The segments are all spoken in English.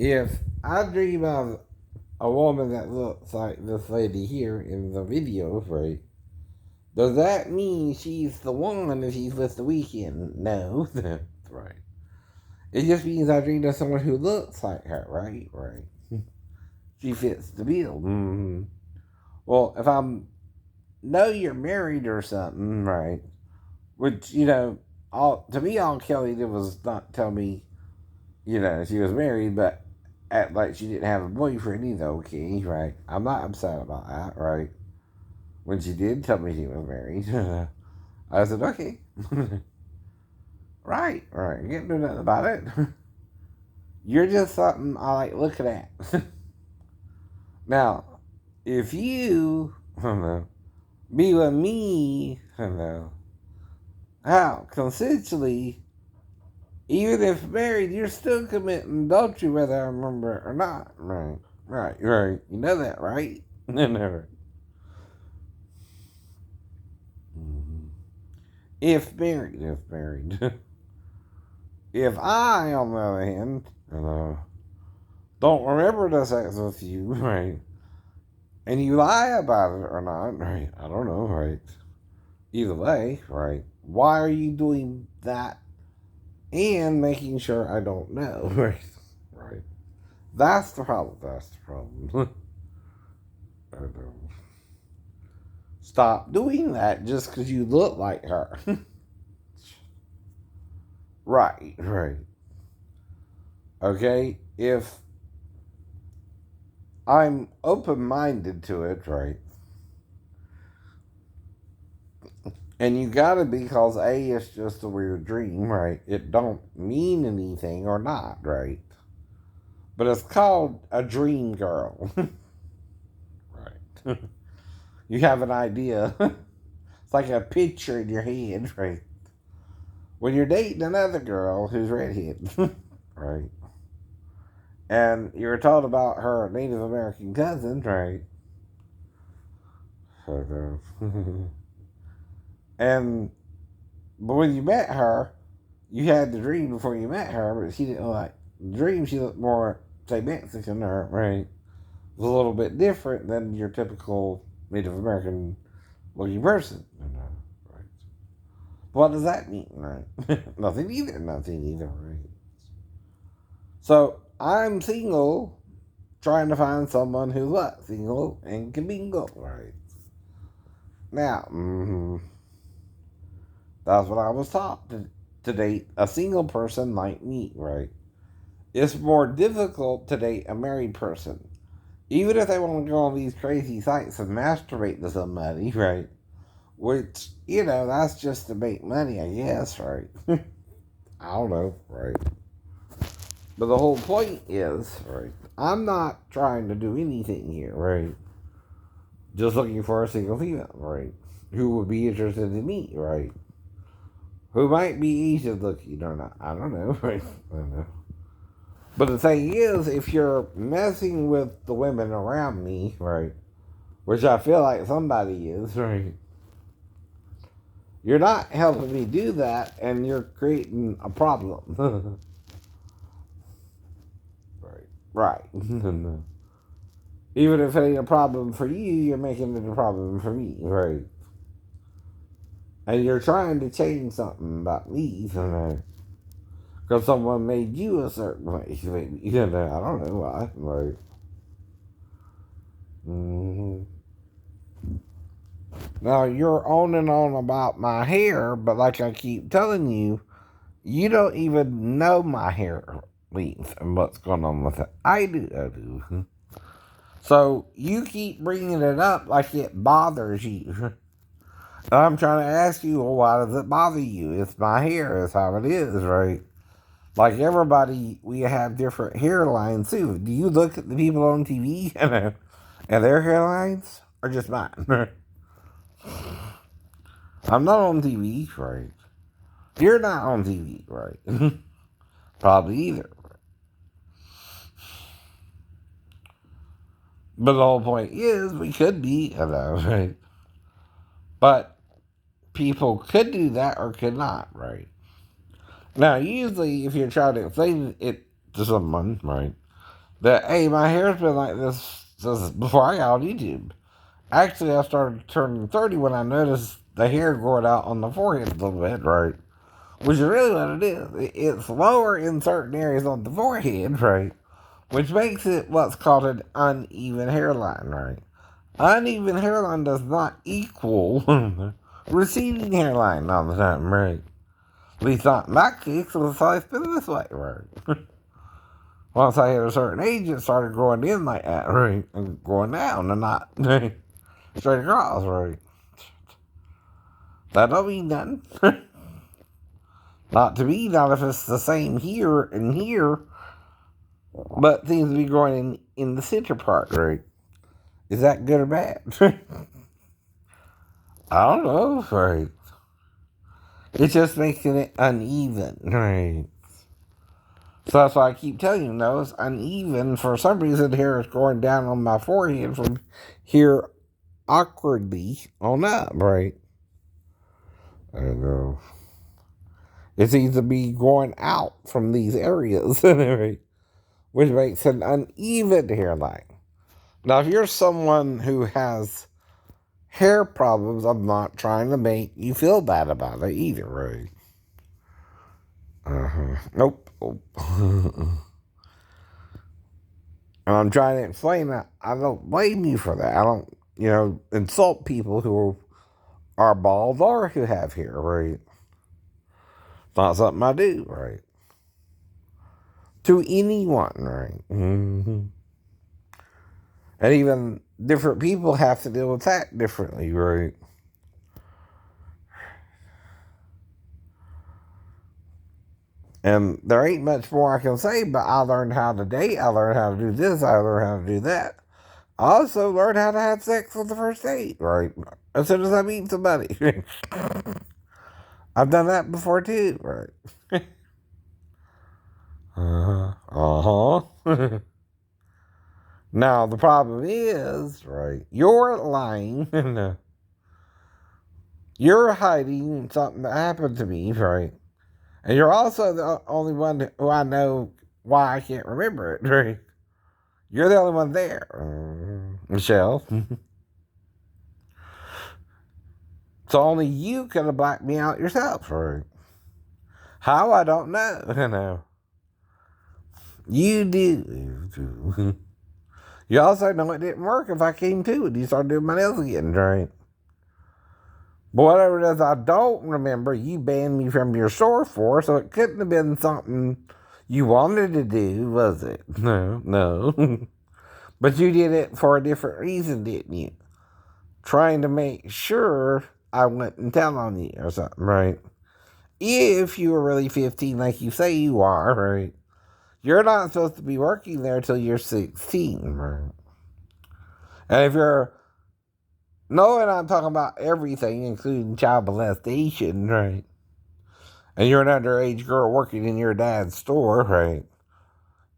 If I dream of a woman that looks like this lady here in the video, right? Does that mean she's the one if she's with the weekend? No, that's right. It just means I dreamed of someone who looks like her, right? Right. She fits the bill. Mm-hmm. Well, if I know you're married or something, right? Which, all to me, all Kelly did was not tell me, she was married, but act like she didn't have a boyfriend either, okay, right? I'm not upset about that, right? When she did tell me she was married, I said, okay. Right, right. You can't do nothing about it. You're just something I like looking at. Now, if you, be with me, how, consensually, even if married, you're still committing adultery whether I remember it or not. Right, right, right. You know that, right? Never. If married, if married. If I, on the other hand, don't remember the sex with you, right? And you lie about it or not, right? I don't know, right? Either way, right? Why are you doing that and making sure I don't know, right? Right. That's the problem. That's the problem. Stop doing that just because you look like her. Right, right. Okay? If I'm open minded to it, right? And you gotta be, because A, it's just a weird dream, right? It don't mean anything or not, right? But it's called a dream girl. Right. You have an idea. It's like a picture in your head, right? When you're dating another girl who's redhead, right? And you're told about her Native American cousin, right? And but when you met her, you had the dream before you met her, but she didn't look like the dream. She looked more, say, Mexican, or right? It was a little bit different than your typical Native American looking person. Right? What does that mean, right? Nothing either. Nothing either, right? So I'm single, trying to find someone who's what? Single and can mingle, right? Now, that's what I was taught to date a single person like me, right? It's more difficult to date a married person. Even if they want to go on these crazy sites and masturbate to somebody, right? Which, that's just to make money, I guess, right? I don't know, right? But the whole point is, right? I'm not trying to do anything here, right? Just looking for a single female, right? Who would be interested in me, right? Who might be Asian looking or not. I don't know, right? I don't know. But the thing is, if you're messing with the women around me, right? Which I feel like somebody is, right? You're not helping me do that, and you're creating a problem. Right. Right. Even if it ain't a problem for you, you're making it a problem for me, right? And you're trying to change something about me, because someone made you a certain way. Maybe. I don't know why, right? Mm-hmm. Now, you're on and on about my hair, but like I keep telling you, you don't even know my hair length and what's going on with it. I do. So you keep bringing it up like it bothers you. I'm trying to ask you, well, why does it bother you? It's my hair. It's how it is, right? Like everybody, we have different hairlines too. Do you look at the people on TV and their hairlines, or just mine? I'm not on TV, right? You're not on TV, right? Probably either. But the whole point is, we could be, right? But people could do that or could not, right? Now, usually, if you're trying to explain it to someone, right, that, hey, my hair's been like this since before I got on YouTube. Actually, I started turning 30 when I noticed the hair growing out on the forehead a little bit, right? Which is really what it is. It's lower in certain areas on the forehead, right? Which makes it what's called an uneven hairline, right? Uneven hairline does not equal receding hairline all the time, right? At least not in my case, so it's always been this way, right? Once I hit a certain age, it started growing in like that, right? And growing down and not straight across, right? That don't mean nothing. Not to me, not if it's the same here and here, but things to be growing in the center part, right? Is that good or bad? I don't know, right? It's just making it uneven, right? So that's why I keep telling you, no, it's uneven. For some reason, hair is growing down on my forehead from here awkwardly on up, right? I don't know. It seems to be growing out from these areas, right? Which makes an uneven hairline. Now, if you're someone who has hair problems, I'm not trying to make you feel bad about it either, right? Nope. And I'm trying to explain that I don't blame you for that. I don't, insult people who are bald or who have hair, right? It's not something I do, right? To anyone, right? And even different people have to deal with that differently, right? And there ain't much more I can say, but I learned how to date. I learned how to do this. I learned how to do that. I also learned how to have sex on the first date, right? As soon as I meet somebody. I've done that before too, right? Uh-huh. Now, the problem is, right, you're lying. You're hiding something that happened to me, right? And you're also the only one who I know why I can't remember it, right? You're the only one there, Michelle. So only you could have blacked me out yourself, right? How, I don't know. You do. You also know it didn't work if I came to and you started doing my nails again, right? But whatever it is I don't remember, you banned me from your store for, so it couldn't have been something you wanted to do, was it? No. But you did it for a different reason, didn't you? Trying to make sure I wouldn't tell on you or something, right? If you were really 15 like you say you are, right? You're not supposed to be working there till you're 16, right? And if you're... No, and I'm talking about everything, including child molestation, right? And you're an underage girl working in your dad's store, right?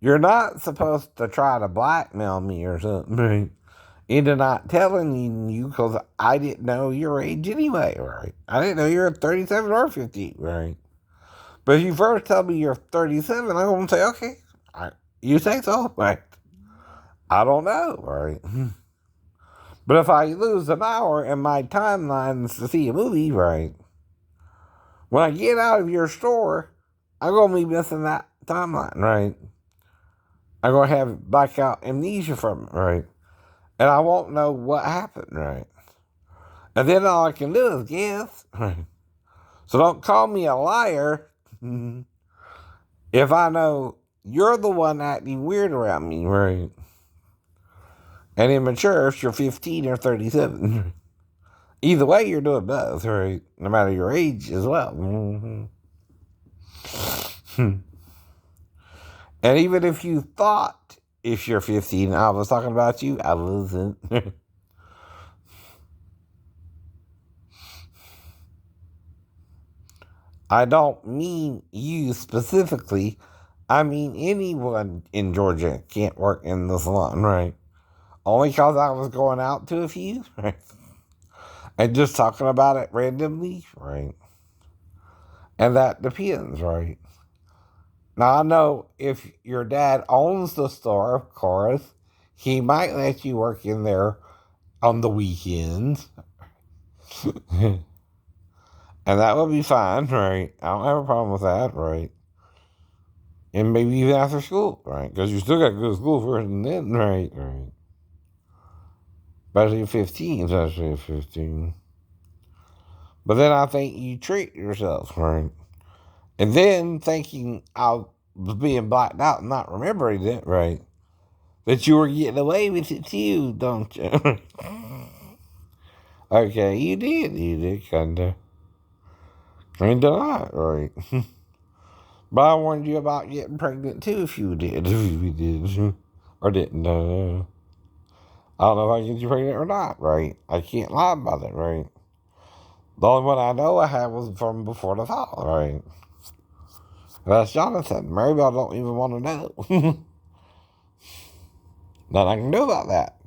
You're not supposed to try to blackmail me or something, right? Into not telling you because I didn't know your age anyway, right? I didn't know you were 37 or 50, right? But if you first tell me you're 37, I'm going to say, okay, you say so, right? I don't know, right? But if I lose an hour in my timelines to see a movie, right? When I get out of your store, I'm going to be missing that timeline, right? I'm going to have blackout amnesia from it, right? And I won't know what happened, right? And then all I can do is guess, right? So don't call me a liar if I know you're the one acting weird around me, right? And immature if you're 15 or 37. Either way, you're doing both, right? No matter your age as well. And even if you thought if you're 15, I was talking about you, I wasn't. I don't mean you specifically. I mean anyone in Georgia can't work in the salon, right? Only because I was going out to a few, right? And just talking about it randomly, right? And that depends, right? Now, I know if your dad owns the store, of course, he might let you work in there on the weekends. And that would be fine, right? I don't have a problem with that, right? And maybe even after school, right? Because you still got to go to school first and then, right? Right. Especially at 15. But then I think you treat yourself, right? And then thinking I was being blacked out and not remembering it, right? That you were getting away with it too, don't you? Okay, you did, kinda. Kinda not, right? But I warned you about getting pregnant too if you did, if you did. Or didn't, I don't know if I get you pregnant or not, right? I can't lie about it, right? The only one I know I had was from before the fall, right? That's Jonathan. Maribel don't even want to know. Nothing I can do about that.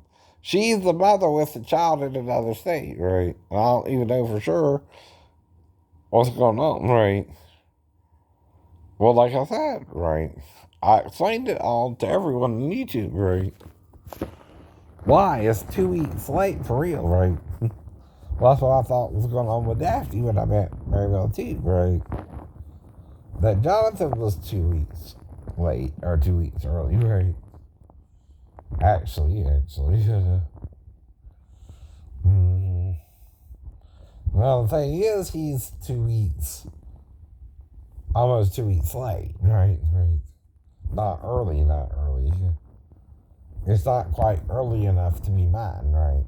She's the mother with the child in another state, right? I don't even know for sure what's going on, right? Well, like I said, right? I explained it all to everyone on YouTube, right? Why? It's 2 weeks late for real, right? Well, that's what I thought was going on with Daphne when I met Maribel too, right? That Jonathan was 2 weeks late, or 2 weeks early, right? Actually. Well, the thing is, he's 2 weeks, almost 2 weeks late, right? Right. Not early. It's not quite early enough to be mine, right?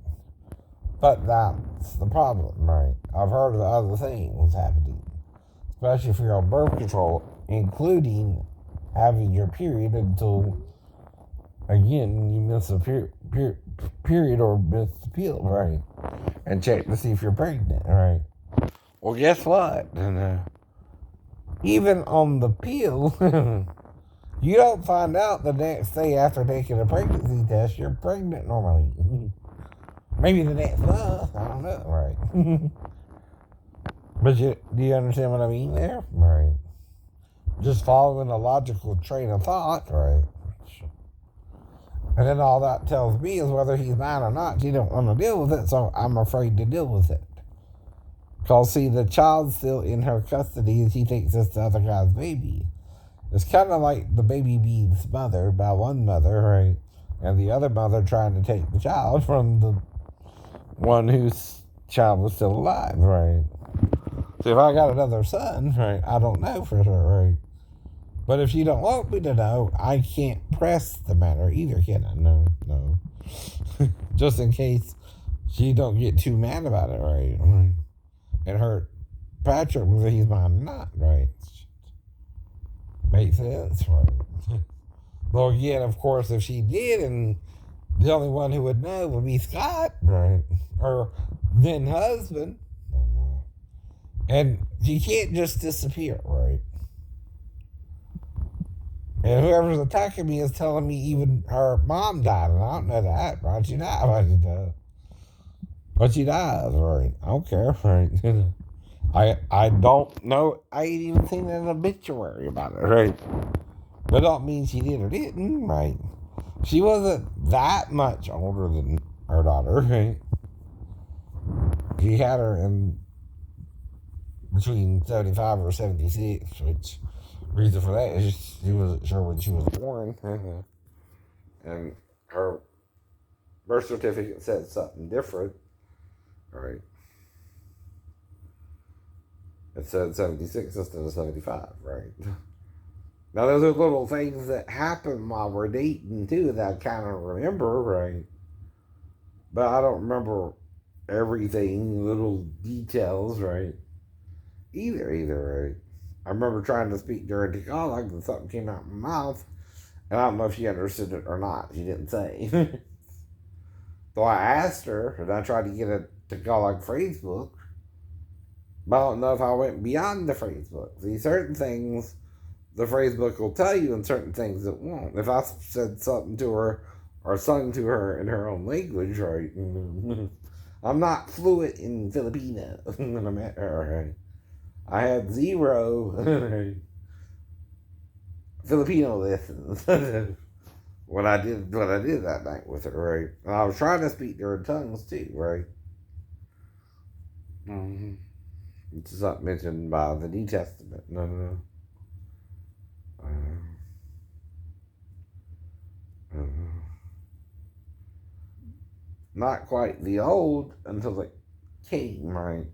But that's the problem, right? I've heard of other things happening, especially if you're on birth control, including having your period until, again, you miss a period or miss the pill, right? And check to see if you're pregnant, right? Well, guess what? Even on the pill, you don't find out the next day after taking a pregnancy test you're pregnant normally. Maybe the next month, I don't know, right? But do you understand what I mean there? Right. Just following a logical train of thought, right? And then all that tells me is whether he's mine or not, he don't want to deal with it, so I'm afraid to deal with it. Because, see, the child's still in her custody and she thinks it's the other guy's baby. It's kind of like the baby being smothered by one mother, right? And the other mother trying to take the child from the one whose child was still alive, right? So if I got another son, right, I don't know for sure, right? But if she don't want me to know, I can't press the matter either, can I? No. Just in case she don't get too mad about it, right? And hurt Patrick whether he's mine or not, right? Makes sense, right? Well, again, of course, if she did, and the only one who would know would be Scott, right? Or then husband. And she can't just disappear, right? And whoever's attacking me is telling me even her mom died, and I don't know that, right? She died, but she does. But she dies, right? I don't care, right? I don't know. I ain't even seen an obituary about it, right? But don't mean she did or didn't, right? She wasn't that much older than her daughter, right? She had her in between 75 or 76, which reason for that is she wasn't sure when she was born. And her birth certificate said something different, right? It said 76 instead of 75, right? Now, those are little things that happen while we're dating, too, that I kind of remember, right? But I don't remember everything, little details, right? Either, right? I remember trying to speak during Tagalog and something came out of my mouth, and I don't know if she understood it or not. She didn't say. So I asked her, and I tried to get a Tagalog phrase book, but I don't know if I went beyond the phrase book. See, certain things the phrase book will tell you, and certain things it won't. If I said something to her or sung to her in her own language, right? I'm not fluent in Filipino when I met her, right? I met her, right? I had zero Filipino lessons. when I did that night with her, right? And I was trying to speak to her in tongues too, right? Mm-hmm. It's not mentioned by the New Testament. No. Uh, uh, not quite the old until it came, right?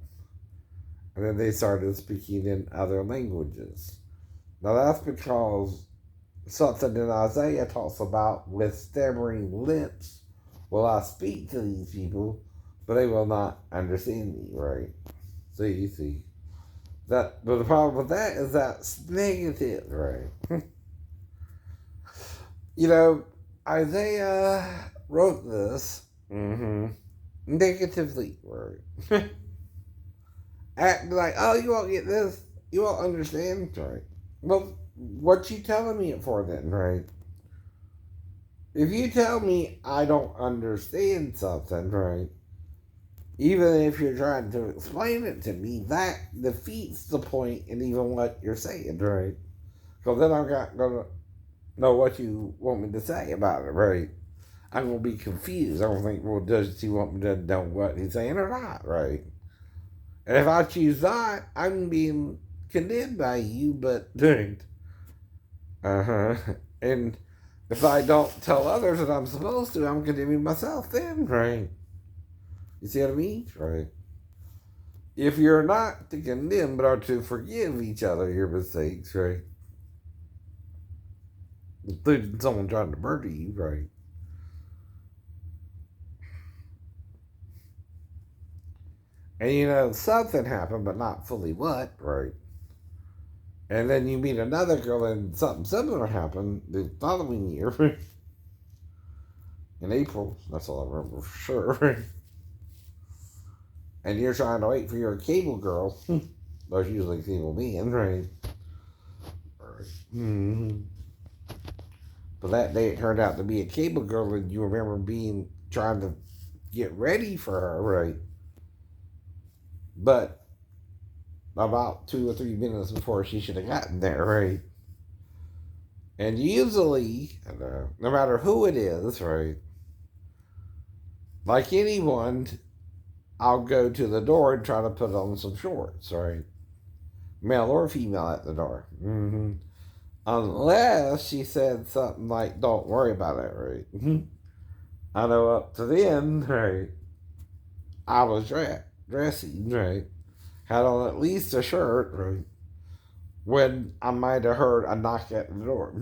And then they started speaking in other languages. Now that's because something in Isaiah talks about with stammering lips will I speak to these people, but they will not understand me, right? See. But the problem with that is that's negative, right? Isaiah wrote this negatively, right? Acting like, oh, you won't get this, you won't understand, right? Well, what you telling me it for then, right? If you tell me I don't understand something, right? Even if you're trying to explain it to me, that defeats the point in even what you're saying, right? Because then I'm not gonna know what you want me to say about it, right? I'm gonna be confused. I'm gonna think, well, does he want me to know what he's saying or not, right? And if I choose not, I'm being condemned by you, but dang. And if I don't tell others that I'm supposed to, I'm condemning myself then, right? You see what I mean? Right. If you're not to condemn, but are to forgive each other your mistakes, right? Including someone trying to murder you, right? And something happened, but not fully what, right? And then you meet another girl and something similar happened the following year in April. That's all I remember for sure. And you're trying to wait for your cable girl. There's usually cable men, right? Mm-hmm. But that day it turned out to be a cable girl, and you remember trying to get ready for her, right? But about 2 or 3 minutes before she should have gotten there, right? And usually, no matter who it is, right? Like anyone, I'll go to the door and try to put on some shorts, right? Male or female at the door. Mm-hmm. Unless she said something like, don't worry about it, right? I know up to then, right, I was dressing, right? Had on at least a shirt, right? When I might have heard a knock at the door.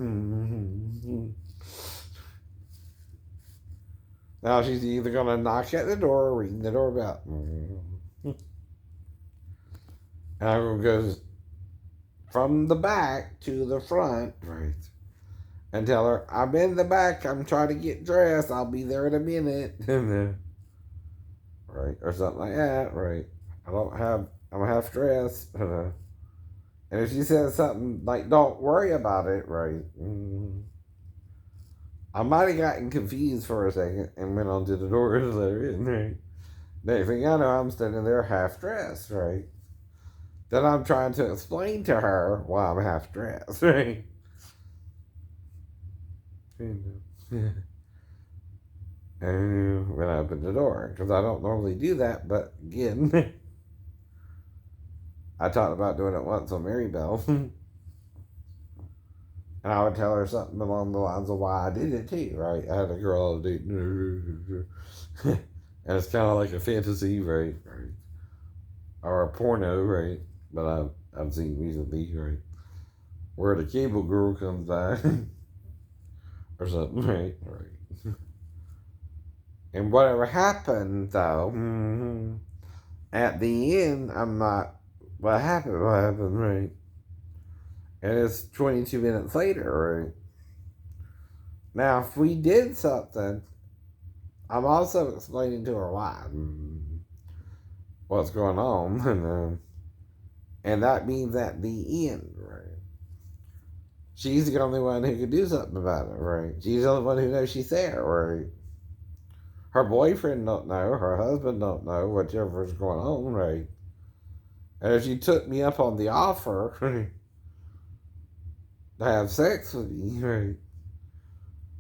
Now she's either going to knock at the door or ring the doorbell. And I'm going to go from the back to the front, right? And tell her, I'm in the back, I'm trying to get dressed, I'll be there in a minute. Right? Or something like that, right? I'm half dressed. And if she says something like, don't worry about it, right? I might have gotten confused for a second and went on to the door to let her in, right? Next thing I know, I'm standing there half dressed, right? Then I'm trying to explain to her why I'm half dressed, right? And when I opened the door, because I don't normally do that, but again, I talked about doing it once on Mary Bell. And I would tell her something along the lines of why I did it too, right? I had a girl do, and it's kind of like a fantasy, right? Or a porno, right? But I've seen recently, right? Where the cable girl comes by, or something, right? And whatever happened, though, at the end, I'm not, what happened, right? And it's 22 minutes later, right? Now, if we did something, I'm also explaining to her why, what's going on, and that means at the end, right? She's the only one who can do something about it, right? She's the only one who knows she's there, right? Her boyfriend don't know, her husband don't know, whatever's going on, right? And if she took me up on the offer, to have sex with me, right?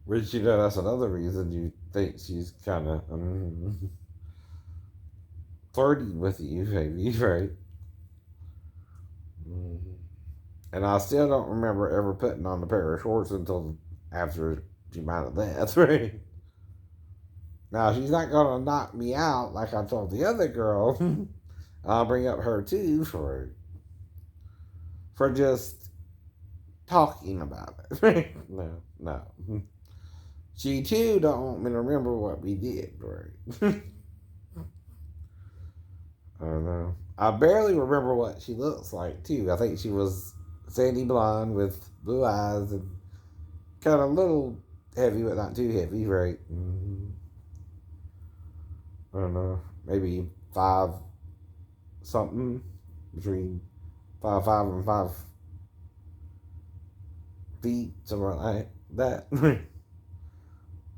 Which, you know, that's another reason you think she's kind of flirting with you, maybe, right? Mm. And I still don't remember ever putting on a pair of shorts until after she might have left, right? Now, she's not going to knock me out like I told the other girl. I'll bring up her too for just talking about it. No, no. She too don't want me to remember what we did, right? I don't know. I barely remember what she looks like too. I think she was sandy blonde with blue eyes and kind of a little heavy, but not too heavy, right? I don't know. Maybe 5 something, between 5'5" and 5 feet, something like that.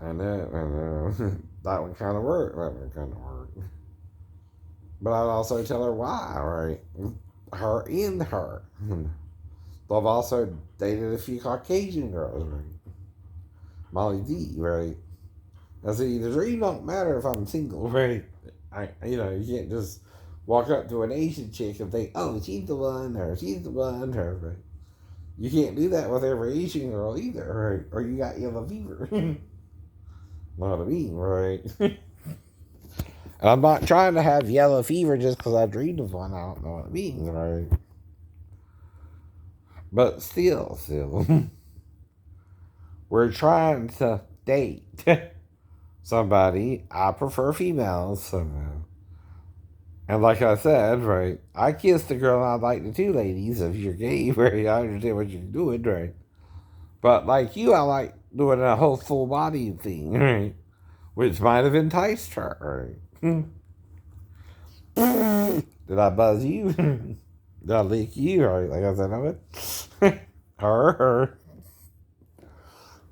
I know. That one kind of worked. That one kind of worked. But I'd also tell her why, right? Her and her. I've also dated a few Caucasian girls, right? Molly D, right? I see, the dream don't matter if I'm single, right? You can't just walk up to an Asian chick and think, oh, she's the one, or she's the one, or right? You can't do that with every Asian girl either, right? Or you got yellow fever. Know what I mean, right? And I'm not trying to have yellow fever just because I dreamed of one. I don't know what it means, right? But still, we're trying to date somebody. I prefer females somehow. And like I said, right, I kissed the girl and I'd like the two ladies if you're gay, right? I understand what you're doing, right? But like you, I like doing a whole full body thing, right? Which might have enticed her, right? Did I buzz you? Did I lick you? Right? Like I said, I would. her.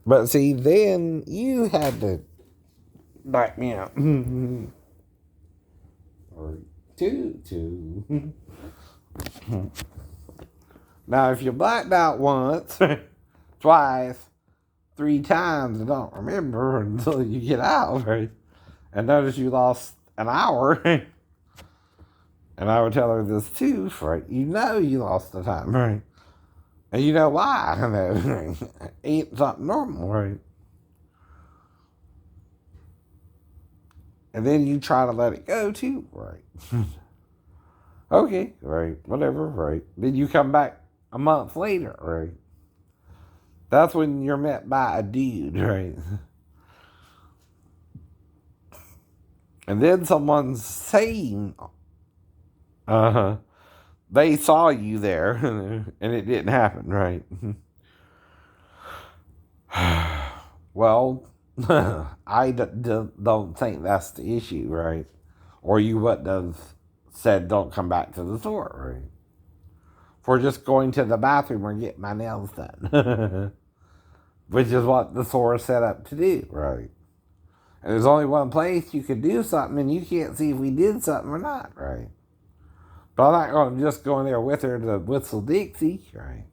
But see, then you had to back me out. Or two. Now, if you blacked out once, twice, 3 times, and don't remember until you get out, right? And notice you lost an hour, and I would tell her this too, right? You know you lost the time, right? And you know why? Ain't something normal, right? And then you try to let it go too, right? Okay, right, whatever, right. Then you come back a month later, right? That's when you're met by a dude, right? And then someone's saying, they saw you there, and it didn't happen, right? Well, don't think that's the issue, right? Or you wouldn't have said don't come back to the store, right? For just going to the bathroom or getting my nails done. Which is what the store is set up to do, right? And there's only one place you could do something and you can't see if we did something or not, right? But I'm not going to just go in there with her to whistle Dixie, right?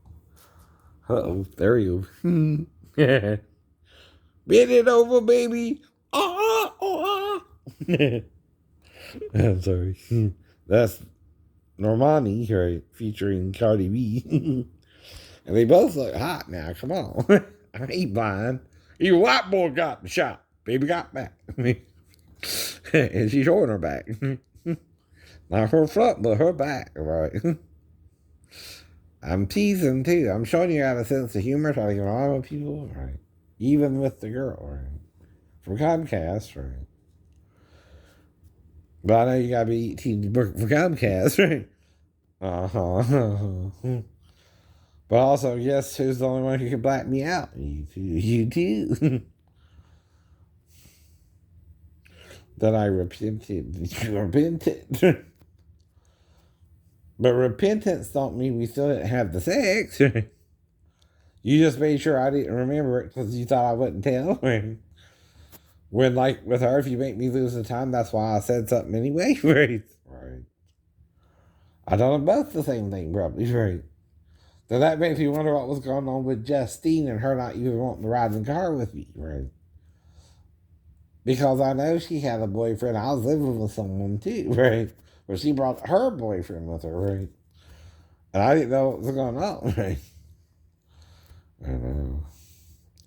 Uh-oh, there you go. Bend it over, baby. I'm sorry. That's Normani, right? Featuring Cardi B. And they both look hot now. Come on. I ain't blind. Your white boy got the shot. Baby got back. And she's showing her back. Not her front, but her back, right? I'm teasing too. I'm showing you how a sense of humor, trying to get on with people, right? Even with the girl, right? From Comcast, right? But I know you gotta be 18 for Comcast, right? But also, guess who's the only one who can black me out? You too. That I repented. But repentance don't mean we still didn't have the sex. You just made sure I didn't remember it because you thought I wouldn't tell. When, like, with her, if you make me lose the time, that's why I said something anyway. Right. I told them both the same thing, probably. Right. So that makes me wonder what was going on with Justine and her not even wanting to ride in the car with me, right? Because I know she had a boyfriend. I was living with someone too, right? But she brought her boyfriend with her, right? And I didn't know what was going on, right? I don't know.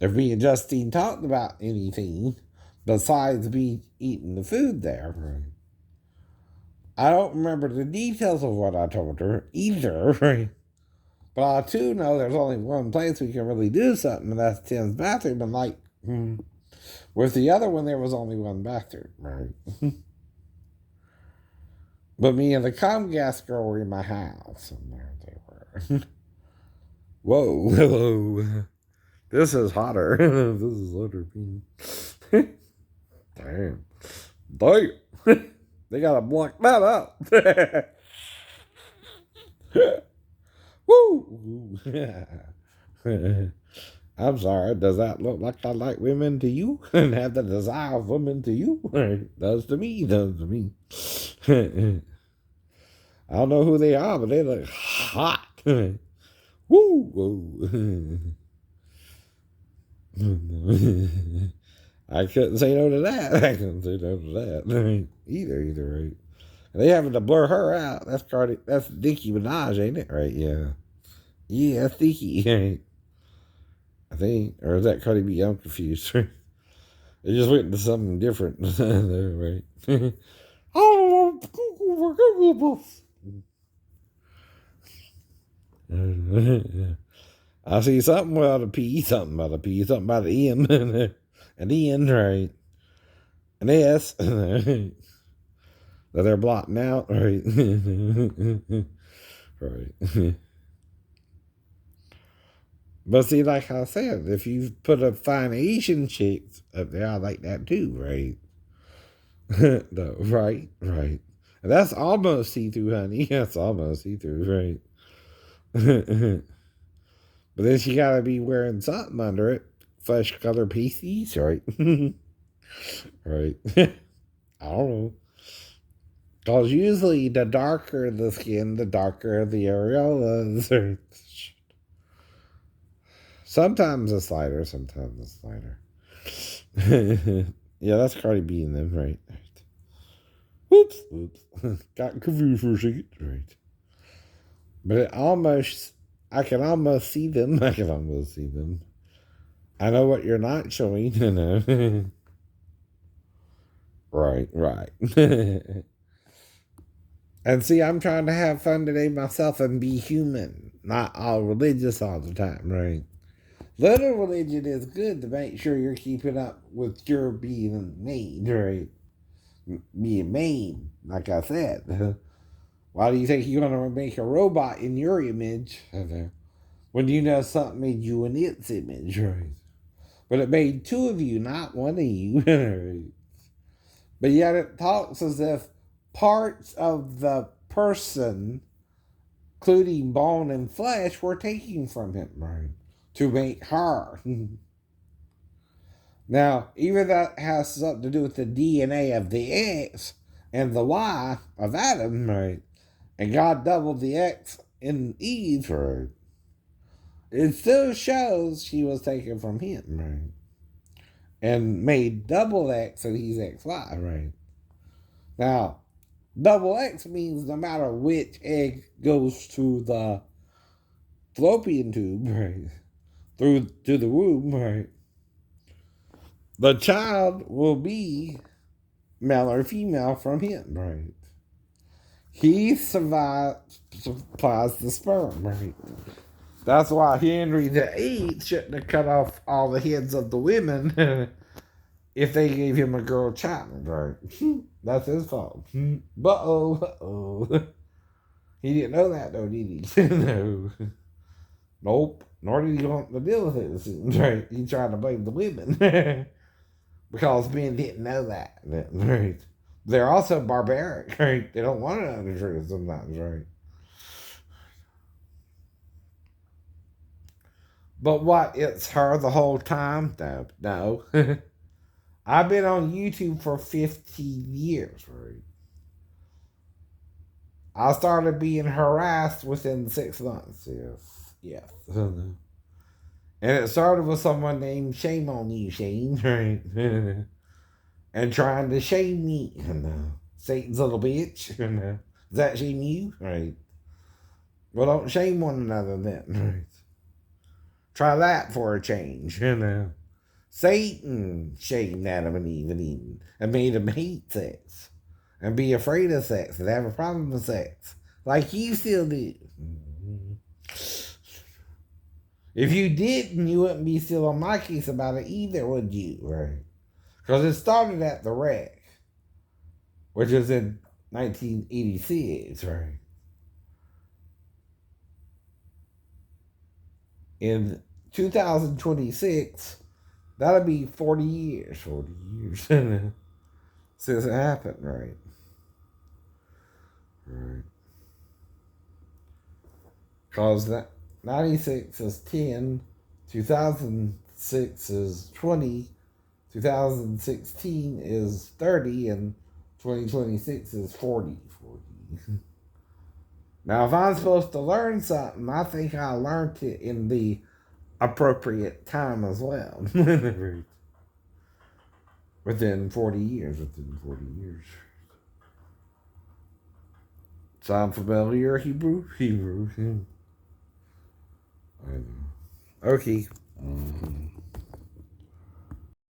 If me and Justine talked about anything besides me eating the food there, right? I don't remember the details of what I told her either, right? But I too know there's only one place we can really do something, and that's Tim's bathroom. And like, with the other one, there was only one bathroom, right? But me and the Comcast girl were in my house, and there they were. Whoa, hello. This is hotter. This is hotter. Damn. Damn. They gotta block that out. Woo! I'm sorry, does that look like I like women to you? And have the desire of women to you? Does to me, does to me. I don't know who they are, but they look hot. Woo! Whoa. I couldn't say no to that. I couldn't say no to that. Either, right? They having to blur her out. That's Cardi. That's Nicki Minaj, ain't it? Right? Yeah. Yeah, that's Nicki. Right? I think, or is that Cardi B? I'm confused. They just went into something different there, right? Oh, I see something about a P, something about a P, something about an M, an N, right? An S, that they're blotting out, right? Right. But see, like I said, if you put a fine Asian chick up there, I like that too, right? No, right. And that's almost see-through, honey. That's almost see-through, right? But then she gotta be wearing something under it. Flesh color PCs, right? Right. I don't know. Because usually the darker the skin, the darker the areolas. Right? Sometimes a slider, sometimes a slider. Yeah, that's Cardi B in them, right? Whoops. Got confused for a second, right? But I can almost see them. I know what you're not showing, you know. Right. And see, I'm trying to have fun today myself and be human, not all religious all the time, right? Little religion is good to make sure you're keeping up with your being made, right? Being made, like I said. Why do you think you're going to make a robot in your image when you know something made you in its image, right? But it made two of you, not one of you, right? But yet it talks as if parts of the person, including bone and flesh, were taken from him, right? To make her. Now, even that has something to do with the DNA of the X and the Y of Adam, right? And God doubled the X in Eve, right? It still shows she was taken from him, right? And made double X and he's XY, right? Now, double X means no matter which egg goes to the fallopian tube, right? Through to the womb, right? The child will be male or female from him, right? He supplies the sperm, right? That's why Henry VIII shouldn't have cut off all the heads of the women if they gave him a girl child, right? That's his fault. Uh-oh. He didn't know that, though, did he? No. Nope. Nor did he want to deal with it, right? He tried to blame the women. Because men didn't know that, right? They're also barbaric, right? They don't want to know the truth sometimes, right? But what, it's her the whole time? No. I've been on YouTube for 15 years, right? I started being harassed within 6 months, yes. Yes. And it started with someone named Shame on You, Shane, right? And trying to shame me. Satan's little bitch. Does that shame you? Right. Well, don't shame one another then. Right. Try that for a change. Satan shamed Adam and Eve and Eden and made them hate sex and be afraid of sex and have a problem with sex, like you still do. If you didn't, you wouldn't be still on my case about it either, would you? Right? Because it started at the wreck, which was in 1986, right? In 2026, that'll be 40 years. 40 years since it happened, right? Right. Because that 96 is 10, 2006 is 20, 2016 is 30, and 2026 is 40. 40. Now, if I'm supposed to learn something, I think I learned it in the appropriate time as well. Within 40 years. Within 40 years. Sound familiar, Hebrew? Hebrew. I know. Okay.